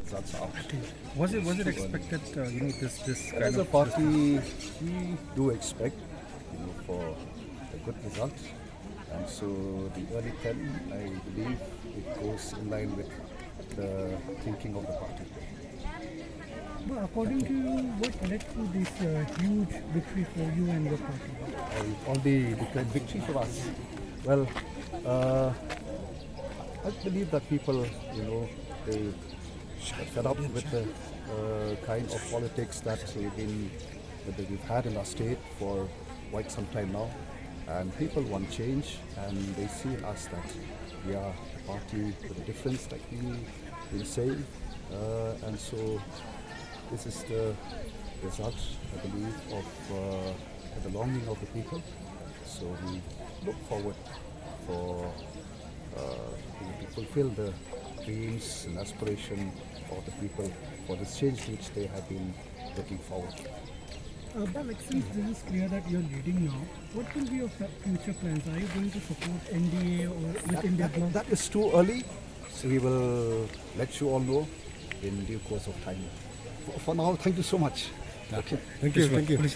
results are out. Was it expected? This kind As a of party, we do expect, for a good result. And so the early 10, I believe it goes in line with the thinking of the party. Well, according to you, what led to this huge victory for you and your party? I already declared victory for us. Well, I believe that people, they are fed up with the kind of politics that we've had in our state for quite some time now. And people want change, and they see in us that we are a party with a difference, like we say. And so this is the result, I believe, of the belonging of the people. So we look forward to fulfill the dreams and aspiration of the people for this change which they have been looking forward to. But since this is clear that you're leading now, what will be your future plans? Are you going to support NDA or with India Bloc? That is too early, so we will let you all know in due course of time. For now, thank you so much. Okay. Thank you.